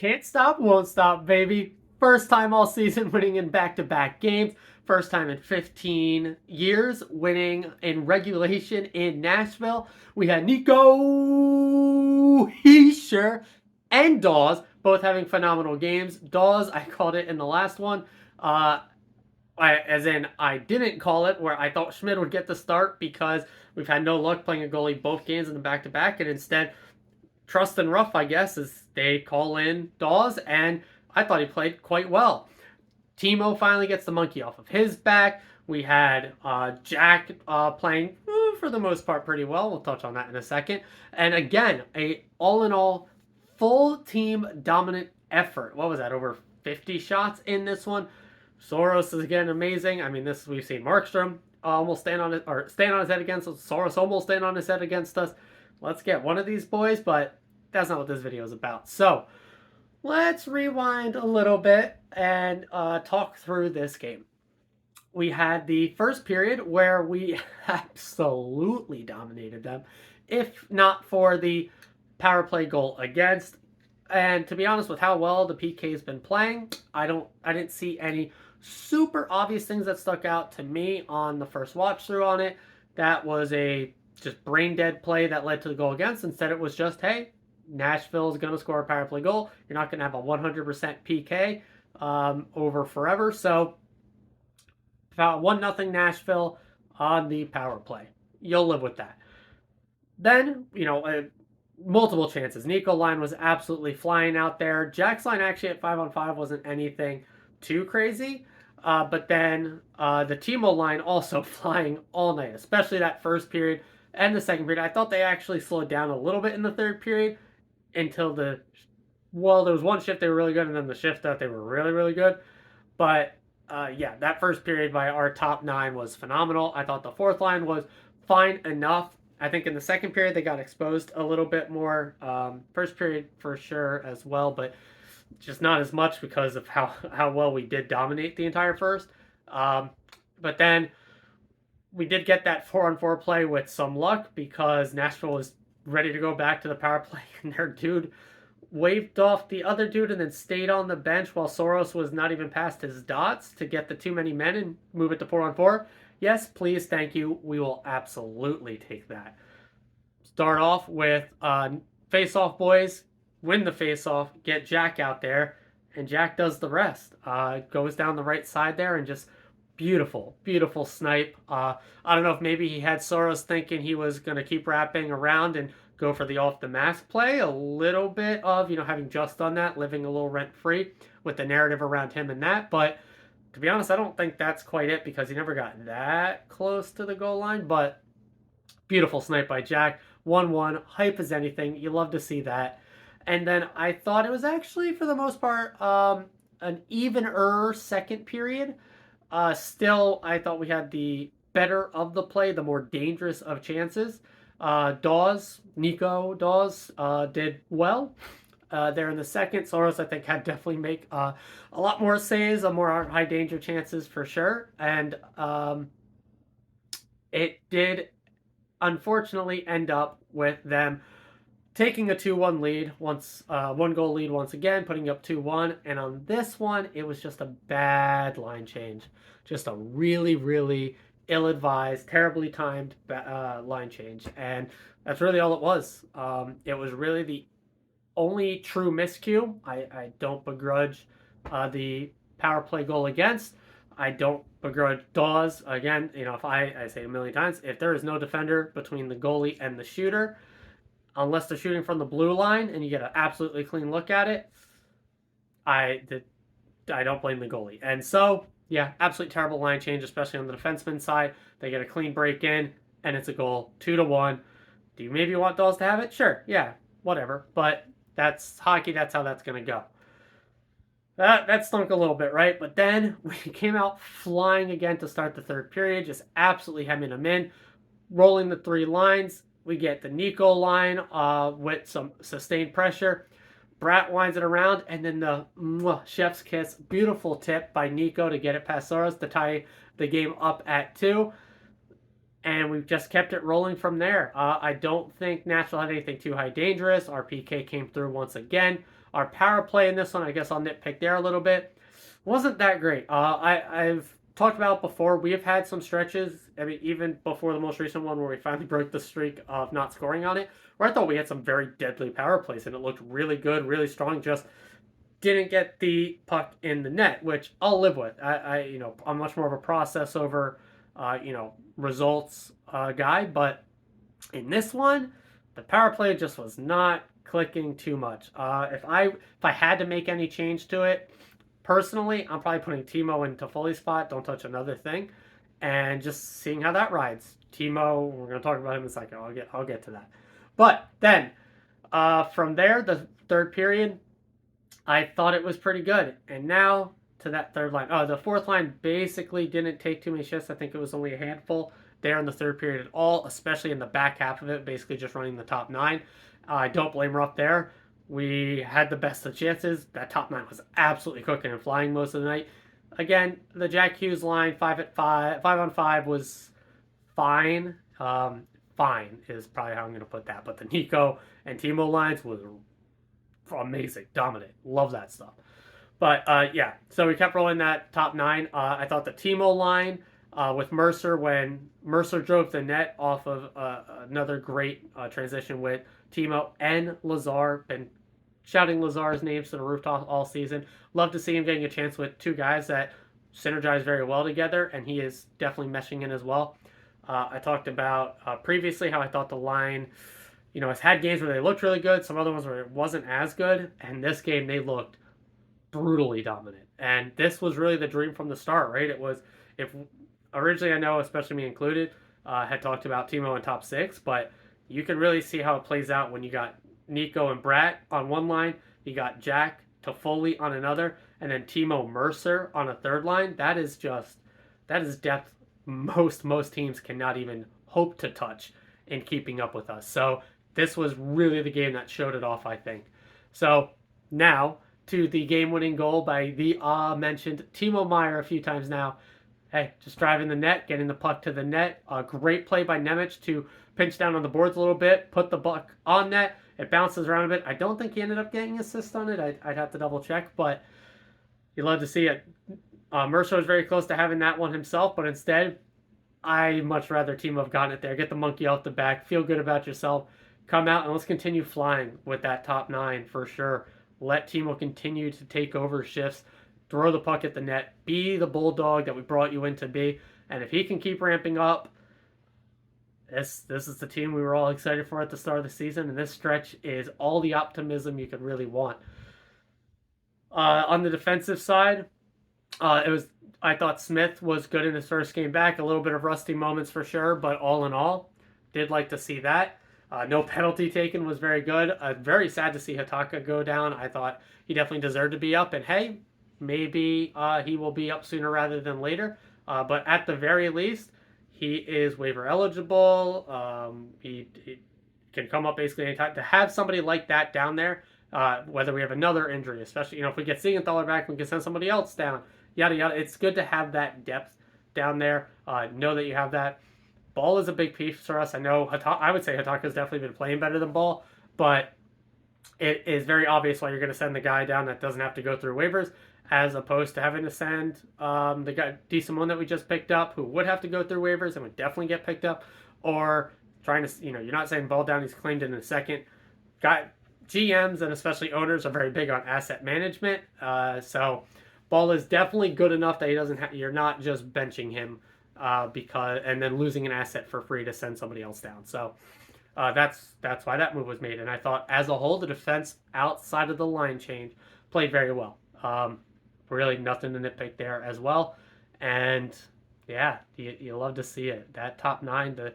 Can't stop, won't stop, baby. First time all season winning in back-to-back games. First time in 15 years winning in regulation in Nashville. We had Nico, Heischer, and Dawes both having phenomenal games. Dawes, I called it in the last one. I didn't call it where I thought Schmidt would get the start because we've had no luck playing a goalie both games in the back-to-back, and instead trust and rough, I guess, is they call in Dawes, and I thought he played quite well. Timo finally gets the monkey off of his back. We had Jack playing for the most part pretty well. We'll touch on that in a second. And again, a all in all full team dominant effort. What was that? Over 50 shots in this one. Soros is again amazing. I mean, this we've seen Markstrom almost stand on his head against us. Soros almost stand on his head against us. Let's get one of these boys, but that's not what this video is about. So let's rewind a little bit and talk through this game. We had the first period where we absolutely dominated them, if not for the power play goal against. And to be honest, with how well the PK's been playing, I didn't see any super obvious things that stuck out to me on the first watch through on it. That was a just brain dead play that led to the goal against. Instead, it was just, hey, Nashville is going to score a power play goal. You're not going to have a 100% PK over forever. So, about 1-0 Nashville on the power play. You'll live with that. Then, multiple chances. Nico line was absolutely flying out there. Jack's line actually at 5-on-5 wasn't anything too crazy. But then the Timo line also flying all night, especially that first period and the second period. I thought they actually slowed down a little bit in the third period until there was one shift they were really good, and then the shift that they were really, really good. But yeah, that first period by our top 9 was phenomenal. I thought the fourth line was fine enough. I think in the second period they got exposed a little bit more. First period for sure as well, but just not as much because of how well we did dominate the entire first. But then we did get that 4-on-4 play with some luck because Nashville was ready to go back to the power play, and their dude waved off the other dude and then stayed on the bench while Soros was not even past his dots to get the too many men and move it to 4-on-4. Yes, please, thank you. We will absolutely take that. Start off with face-off, boys. Win the face-off. Get Jack out there. And Jack does the rest. Goes down the right side there and just beautiful, beautiful snipe. I don't know if maybe he had Soros thinking he was going to keep wrapping around and go for the off-the-mask play. A little bit of, having just done that, living a little rent-free with the narrative around him and that. But to be honest, I don't think that's quite it because he never got that close to the goal line. But beautiful snipe by Jack. 1-1. Hype as anything. You love to see that. And then I thought it was actually, for the most part, an even-er second period. Still, I thought we had the better of the play, the more dangerous of chances. Nico Dawes did well there in the second. Soros, I think, had definitely make a lot more saves, more high danger chances for sure. And it did unfortunately end up with them taking a 2-1 lead one goal lead once again, putting up 2-1. And on this one, it was just a bad line change. Just a really, really ill-advised, terribly timed line change. And that's really all it was. It was really the only true miscue. I don't begrudge the power play goal against. I don't begrudge Dawes. Again, if I say a million times, if there is no defender between the goalie and the shooter, unless they're shooting from the blue line and you get an absolutely clean look at it, I don't blame the goalie. And so, yeah, absolutely terrible line change, especially on the defenseman side. They get a clean break in, and it's a goal, 2-1. Do you maybe want Dawes to have it? Sure, yeah, whatever. But that's hockey. That's how that's going to go. That stunk a little bit, right? But then we came out flying again to start the third period, just absolutely hemming them in, rolling the 3 lines. We get the Nico line with some sustained pressure. Brat winds it around, and then the chef's kiss. Beautiful tip by Nico to get it past Soros to tie the game up at 2. And we've just kept it rolling from there. I don't think Nashville had anything too high dangerous. Our PK came through once again. Our power play in this one, I guess I'll nitpick there a little bit, wasn't that great. I've talked about before, we have had some stretches, I mean, even before the most recent one where we finally broke the streak of not scoring on it, where I thought we had some very deadly power plays and it looked really good, really strong, just didn't get the puck in the net, which I'll live with. I'm much more of a process over, results guy. But in this one, the power play just was not clicking too much. If I had to make any change to it, personally, I'm probably putting Timo into Foley's spot. Don't touch another thing, and just seeing how that rides. Timo, we're gonna talk about him in a second. I'll get to that. But then from there, the third period, I thought it was pretty good. And now to that third line. The fourth line basically didn't take too many shifts. I think it was only a handful there in the third period at all, especially in the back half of it, basically just running the top nine. I don't blame Ruff there. We had the best of chances. That top nine was absolutely cooking and flying most of the night. Again, the Jack Hughes line, 5 on 5 was fine. Fine is probably how I'm going to put that. But the Nico and Timo lines was amazing, dominant. Love that stuff. But yeah, so we kept rolling that top nine. I thought the Timo line with Mercer, when Mercer drove the net off of another great transition with Timo and Lazar. Been shouting Lazar's names to the rooftop all season. Love to see him getting a chance with two guys that synergize very well together, and he is definitely meshing in as well. I talked about previously how I thought the line, has had games where they looked really good, some other ones where it wasn't as good, and this game they looked brutally dominant. And this was really the dream from the start, right? It was, if originally I know, especially me included, had talked about Timo in top six, but you can really see how it plays out when you got Nico and Brat on one line, you got Jack Toffoli on another, and then Timo Mercer on a third line. That is depth most teams cannot even hope to touch in keeping up with us. So this was really the game that showed it off, I think. So now to the game-winning goal by the mentioned Timo Meier a few times now. Hey, just driving the net, getting the puck to the net. A great play by Nemec to pinch down on the boards a little bit, put the puck on net. It bounces around a bit. I don't think he ended up getting an assist on it. I'd have to double check, but you love to see it. Mercer was very close to having that one himself, but instead, I much rather Timo have gotten it there. Get the monkey off the back. Feel good about yourself. Come out and let's continue flying with that top nine for sure. Let Timo continue to take over shifts. Throw the puck at the net. Be the bulldog that we brought you in to be. And if he can keep ramping up, this is the team we were all excited for at the start of the season. And this stretch is all the optimism you could really want. On the defensive side, I thought Smith was good in his first game back. A little bit of rusty moments for sure, but all in all, did like to see that. No penalty taken was very good. Very sad to see Hataka go down. I thought he definitely deserved to be up. And hey, maybe he will be up sooner rather than later. But at the very least, he is waiver eligible. He can come up basically anytime. To have somebody like that down there, whether we have another injury, especially if we get Siegenthaler back, we can send somebody else down. Yada yada. It's good to have that depth down there. Know that you have that. Ball is a big piece for us. I know I would say Hataka's definitely been playing better than Ball, but it is very obvious why you're going to send the guy down that doesn't have to go through waivers, as opposed to having to send the guy DeSimone that we just picked up, who would have to go through waivers and would definitely get picked up, or trying to, you're not saying Ball down, he's claimed in a second. GMs and especially owners are very big on asset management, so Ball is definitely good enough that he doesn't you're not just benching him and then losing an asset for free to send somebody else down. So that's why that move was made. And I thought as a whole, the defense outside of the line change played very well. Really nothing to nitpick there as well. And yeah, you love to see it. That top nine, the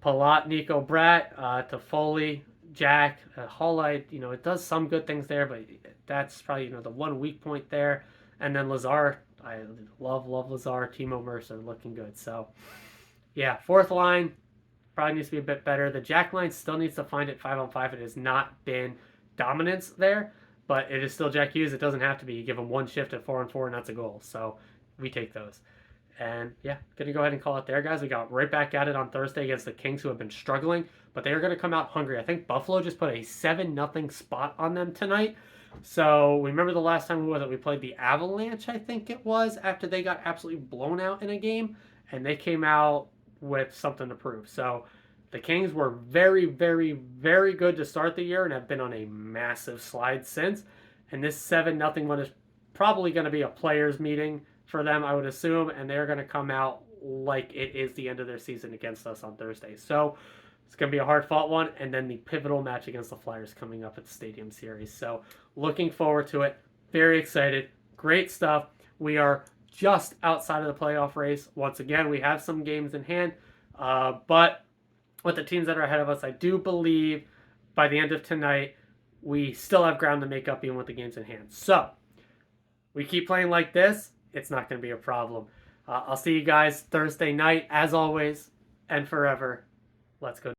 Palat, Nico, Brat, Toffoli, Jack, Hollide, it does some good things there, but that's probably, the one weak point there. And then Lazar, I love Lazar, Timo Mercer looking good. So yeah, fourth line probably needs to be a bit better. The Jack line still needs to find it 5-on-5. It has not been dominance there, but it is still Jack Hughes. It doesn't have to be. You give him one shift at 4-on-4 and that's a goal. So we take those. And yeah, going to go ahead and call it there, guys. We got right back at it on Thursday against the Kings, who have been struggling, but they are going to come out hungry. I think Buffalo just put a 7-0 spot on them tonight. So remember the last time we played the Avalanche, I think it was, after they got absolutely blown out in a game, and they came out with something to prove. So the Kings were very, very, very good to start the year and have been on a massive slide since. And this 7-0 one is probably going to be a players' meeting for them, I would assume, and they're going to come out like it is the end of their season against us on Thursday. So it's going to be a hard fought one, and then the pivotal match against the Flyers coming up at the Stadium Series. So looking forward to it. Very excited. Great stuff. We are just outside of the playoff race. Once again, we have some games in hand, but with the teams that are ahead of us, I do believe by the end of tonight, we still have ground to make up even with the games in hand. So we keep playing like this, it's not going to be a problem. I'll see you guys Thursday night, as always, and forever. Let's go.